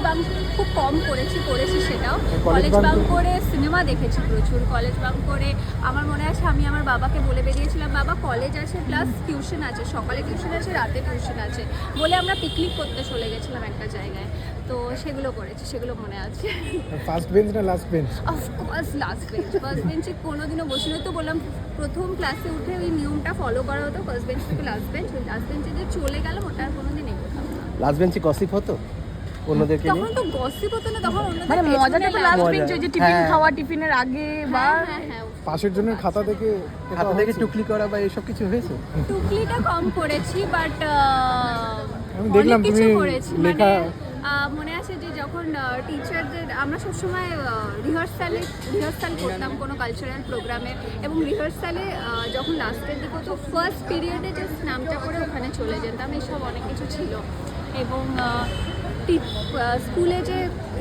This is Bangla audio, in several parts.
বাঙ্ক খুব কম করেছি সেটাও। কলেজ বাঙ্ক করে সিনেমা দেখেছি প্রচুর। কলেজ বাঙ্ক করে আমার মনে আছে আমি আমার বাবাকে বলে বেরিয়েছিলাম, বাবা কলেজ আছে প্লাস টিউশন আছে, সকালে টিউশন আছে, রাতে টিউশন আছে, বলে আমরা পিকনিক করতে চলে গেছিলাম একটা জায়গায়। তো সেগুলো করেছি, সেগুলো মনে আছে। ফার্স্ট বেঞ্চ না last bench? Of course last bench. First বেঞ্চে কোনোদিনও বসিনি, তো বললাম প্রথম ক্লাসে উঠে ওই নিয়মটা ফলো করা হতো, ফার্স্ট বেঞ্চ থেকে লাস্ট বেঞ্চ। ওই লাস্ট বেঞ্চে যে চলে গেলাম ওটা আর কোনোদিন এগোতাম না। লাস্ট বেঞ্চে গসিপ হতো অন্যদেরকে নিয়ে? তখন তো গসিপ হতো না, তখন অন্যদের মানে মজাটা তো লাস্ট মজা। বেঞ্চ, ওই যে টিফিন হ্যাঁ। খাওয়া, টিফিনের আগে বা হ্যাঁ পাশের জনের খাতা দেখে হাতে থেকে টুকলি করা বা এইসব কিছু হয়েছে? টুকলিটা কম করেছি, বাট আমি দেখলাম কিছু তুমি করেছি। লেখা মনে আছে যে যখন টিচারদের আমরা সবসময় রিহার্সাল করতাম কোনো কালচারাল প্রোগ্রামে, এবং রিহার্সালে যখন লাস্টের দিকে তো ফার্স্ট পিরিয়ডে জাস্ট নামটা করে ওখানে চলে যেতাম, এইসব অনেক কিছু ছিল। এবং স্কুলে যে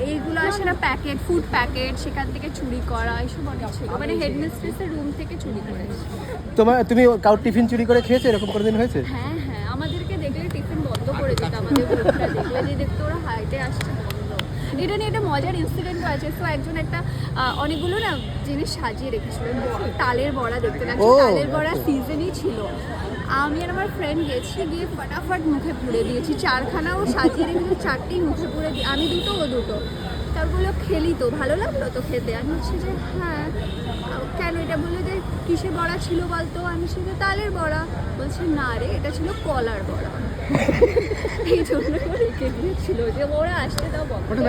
এইগুলো আসে না, প্যাকেট, ফুড প্যাকেট, সেখান থেকে চুরি করা, এইসব অনেক ছিল। মানে হেডমিস্ট্রেসের রুম থেকে চুরি করেছি। তুমি কাউর টিফিন চুরি করে খেয়েছো, এরকম কোনোদিন হয়েছে? হ্যাঁ, আমাদেরকে দেখলে টিফিন বন্ধ করে দিত, আমাদের গ্রুপটা দেখলে যে দেখতো ওরা হাইটে আসছে বন্ধ। এটা নিয়ে একটা মজার ইনসিডেন্টও আছে। তো একজন একটা অনেকগুলো না জিনিস সাজিয়ে রেখেছিল, তালের বড়া দেখতে লাগছে, তালের বড়া সিজনই ছিল। আমি আর আমার ফ্রেন্ড গেছি, গিয়ে ফটাফট মুখে পুড়ে দিয়েছি। 4খানাও সাজিয়ে রেখেছি, 4টেই মুখে পুড়ে দিই, আমি দুটো ও দুটো। তারপরে খেলি তো ভালো লাগলো তো খেতে। আমি হচ্ছে যে হ্যাঁ কেন, এটা বললো যে কিসের বড়া ছিল বলতো? আমি শুধু তালের বড়া। বলছে না রে, এটা ছিল কলার বড়া। এই জন্য রেখে দিয়েছিল যে ওরা আসতে তাও বন্ধ।